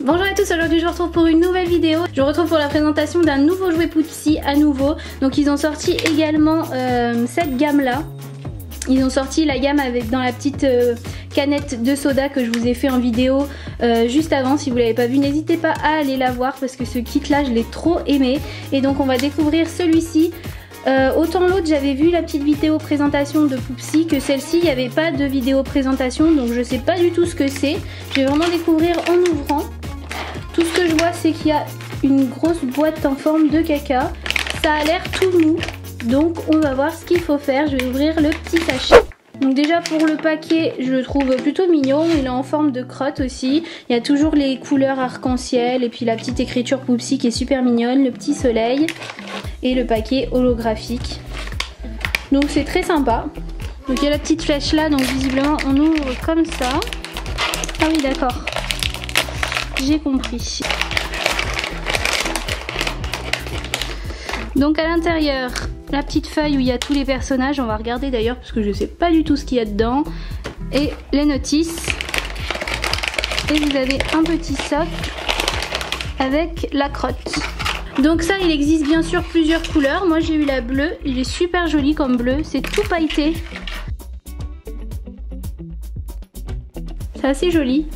Bonjour à tous, aujourd'hui je vous retrouve pour une nouvelle vidéo. Je vous retrouve pour la présentation d'un nouveau jouet Pupsi à nouveau. Donc ils ont sorti également cette gamme là. Ils ont sorti la gamme avec dans la petite canette de soda que je vous ai fait en vidéo juste avant. Si vous l'avez pas vu, n'hésitez pas à aller la voir parce que ce kit là je l'ai trop aimé. Et donc on va découvrir celui-ci. Autant l'autre j'avais vu la petite vidéo présentation de Pupsi que celle-ci il n'y avait pas de vidéo présentation, donc je sais pas du tout ce que c'est. Je vais vraiment découvrir en ouvrant. Tout ce que je vois c'est qu'il y a une grosse boîte en forme de caca. Ça a l'air tout mou, donc on va voir ce qu'il faut faire. Je vais ouvrir le petit sachet. Donc déjà pour le paquet je le trouve plutôt mignon, il est en forme de crotte aussi. Il y a toujours les couleurs arc-en-ciel et puis la petite écriture Pupsi qui est super mignonne, le petit soleil et le paquet holographique. Donc c'est très sympa. Donc il y a la petite flèche là, donc visiblement on ouvre comme ça. Ah oui d'accord, j'ai compris. Donc à l'intérieur, la petite feuille où il y a tous les personnages, on va regarder d'ailleurs parce que je sais pas du tout ce qu'il y a dedans. Et les notices. Et vous avez un petit socle avec la crotte. Donc ça il existe bien sûr plusieurs couleurs. Moi j'ai eu la bleue, il est super joli comme bleu, c'est tout pailleté. C'est assez joli.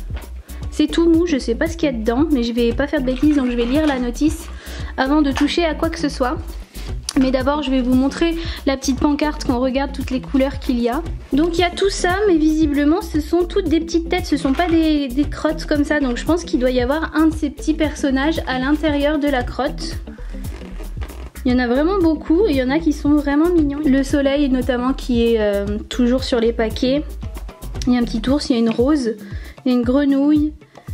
C'est tout mou, je sais pas ce qu'il y a dedans, mais je vais pas faire de bêtises donc je vais lire la notice avant de toucher à quoi que ce soit. Mais d'abord je vais vous montrer la petite pancarte qu'on regarde toutes les couleurs qu'il y a. Donc il y a tout ça, mais visiblement ce sont toutes des petites têtes, ce sont pas des crottes comme ça. Donc je pense qu'il doit y avoir un de ces petits personnages à l'intérieur de la crotte. Il y en a vraiment beaucoup et il y en a qui sont vraiment mignons. Le soleil notamment qui est toujours sur les paquets. Il y a un petit ours, il y a une rose, il y a une grenouille,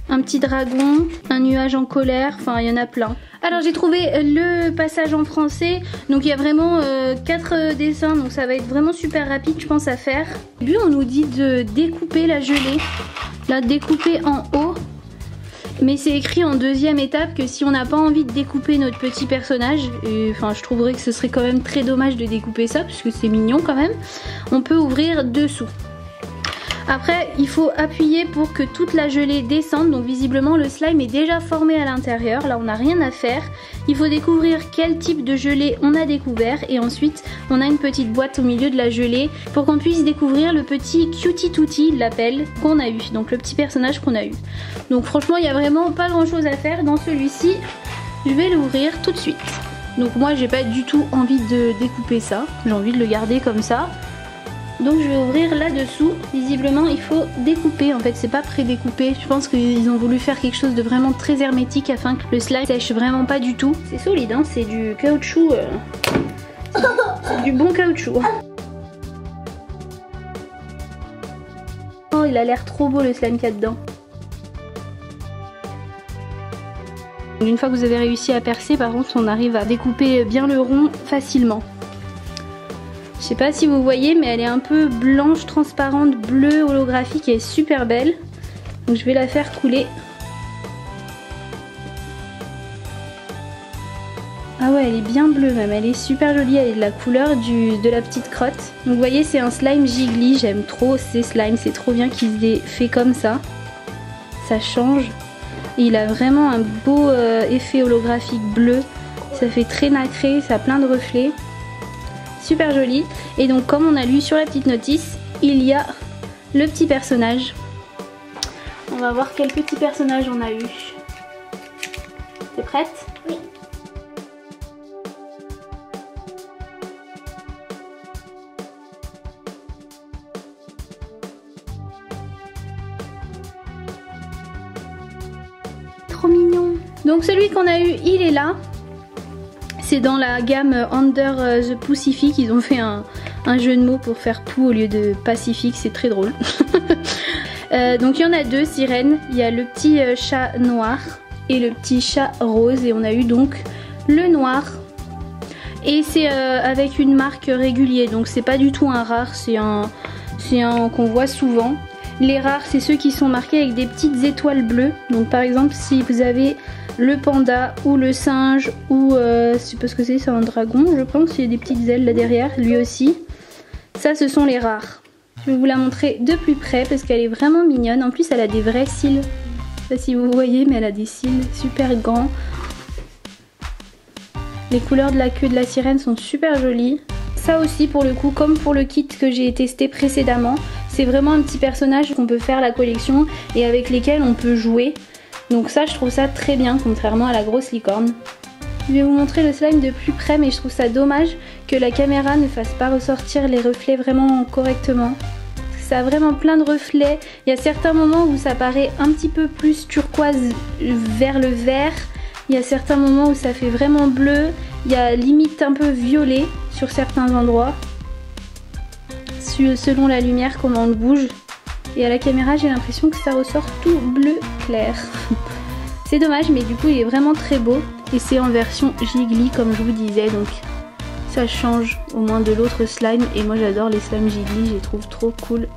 un petit dragon, un nuage en colère, enfin il y en a plein. Alors j'ai trouvé le passage en français, donc il y a vraiment 4 dessins, donc ça va être vraiment super rapide je pense à faire. Au début on nous dit de découper la gelée, la découper en haut, mais c'est écrit en deuxième étape que si on n'a pas envie de découper notre petit personnage, et enfin je trouverais que ce serait quand même très dommage de découper ça, puisque c'est mignon quand même, on peut ouvrir dessous. Après il faut appuyer pour que toute la gelée descende, donc visiblement le slime est déjà formé à l'intérieur, là on n'a rien à faire. Il faut découvrir quel type de gelée on a découvert et ensuite on a une petite boîte au milieu de la gelée pour qu'on puisse découvrir le petit Cutie Tutti, il l'appelle, qu'on a eu, donc le petit personnage qu'on a eu. Donc franchement il n'y a vraiment pas grand chose à faire dans celui-ci, je vais l'ouvrir tout de suite. Donc moi j'ai pas du tout envie de découper ça, j'ai envie de le garder comme ça. Donc je vais ouvrir là-dessous, visiblement il faut découper, en fait c'est pas pré-découpé, je pense qu'ils ont voulu faire quelque chose de vraiment très hermétique afin que le slime sèche vraiment pas du tout. C'est solide hein, c'est du caoutchouc, c'est du bon caoutchouc. Oh il a l'air trop beau le slime qu'il y a dedans. Une fois que vous avez réussi à percer, par contre on arrive à découper bien le rond facilement. Je sais pas si vous voyez mais elle est un peu blanche, transparente, bleue, holographique, elle est super belle. Donc je vais la faire couler. Ah ouais elle est bien bleue même, elle est super jolie, elle est de la couleur de la petite crotte. Donc vous voyez c'est un slime Jiggly, j'aime trop ces slimes, c'est trop bien qu'ils aient fait comme ça. Ça change. Et il a vraiment un beau effet holographique bleu, ça fait très nacré, ça a plein de reflets. Super joli. Et donc comme on a lu sur la petite notice, il y a le petit personnage. On va voir quel petit personnage on a eu. T'es prête? Oui. Trop mignon. Donc celui qu'on a eu, il est là. C'est dans la gamme Under the Pacific, ils ont fait un jeu de mots pour faire Pou au lieu de Pacifique, c'est très drôle. Donc il y en a deux sirènes, il y a le petit chat noir et le petit chat rose et on a eu donc le noir. Et c'est avec une marque régulière, donc c'est pas du tout un rare, c'est un qu'on voit souvent. Les rares c'est ceux qui sont marqués avec des petites étoiles bleues, donc par exemple si vous avez le panda ou le singe ou je sais pas ce que c'est un dragon je pense, il y a des petites ailes là derrière, lui aussi. Ça ce sont les rares. Je vais vous la montrer de plus près parce qu'elle est vraiment mignonne, en plus elle a des vrais cils. sais pas si vous voyez, mais elle a des cils super grands. Les couleurs de la queue de la sirène sont super jolies. Ça aussi pour le coup, comme pour le kit que j'ai testé précédemment, c'est vraiment un petit personnage qu'on peut faire la collection et avec lesquels on peut jouer. Donc ça, je trouve ça très bien, contrairement à la grosse licorne. Je vais vous montrer le slime de plus près, mais je trouve ça dommage que la caméra ne fasse pas ressortir les reflets vraiment correctement. Ça a vraiment plein de reflets. Il y a certains moments où ça paraît un petit peu plus turquoise vers le vert. Il y a certains moments où ça fait vraiment bleu. Il y a limite un peu violet sur certains endroits. Selon la lumière, comment on le bouge. Et à la caméra, j'ai l'impression que ça ressort tout bleu clair. C'est dommage, mais du coup, il est vraiment très beau. Et c'est en version Jiggly, comme je vous disais. Donc, ça change au moins de l'autre slime. Et moi, j'adore les slimes Jiggly. Je les trouve trop cool.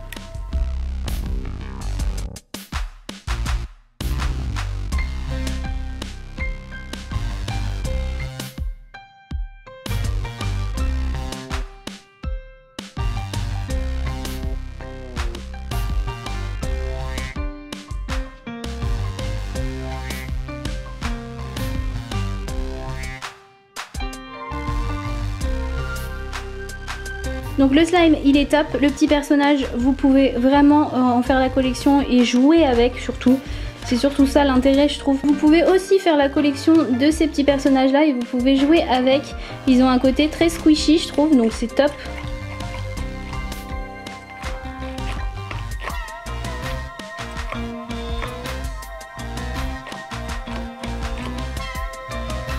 Donc le slime il est top, le petit personnage vous pouvez vraiment en faire la collection et jouer avec surtout. C'est surtout ça l'intérêt je trouve. Vous pouvez aussi faire la collection de ces petits personnages là et vous pouvez jouer avec. Ils ont un côté très squishy je trouve donc c'est top.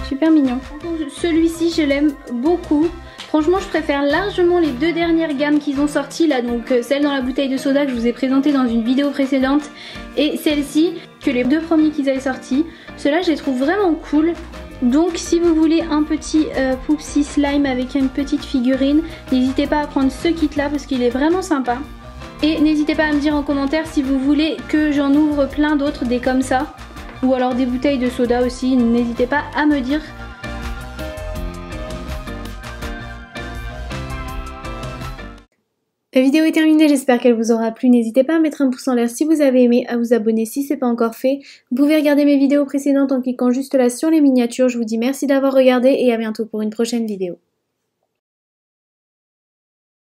Super mignon. Celui-ci je l'aime beaucoup. Franchement, je préfère largement les deux dernières gammes qu'ils ont sorties là, donc celle dans la bouteille de soda que je vous ai présentée dans une vidéo précédente et celle-ci que les deux premiers qu'ils avaient sortis. Ceux-là, je les trouve vraiment cool. Donc si vous voulez un petit Poupsy Slime avec une petite figurine, n'hésitez pas à prendre ce kit-là parce qu'il est vraiment sympa. Et n'hésitez pas à me dire en commentaire si vous voulez que j'en ouvre plein d'autres, des comme ça. Ou alors des bouteilles de soda aussi, n'hésitez pas à me dire. La vidéo est terminée, j'espère qu'elle vous aura plu. N'hésitez pas à mettre un pouce en l'air si vous avez aimé, à vous abonner si ce n'est pas encore fait. Vous pouvez regarder mes vidéos précédentes en cliquant juste là sur les miniatures. Je vous dis merci d'avoir regardé et à bientôt pour une prochaine vidéo.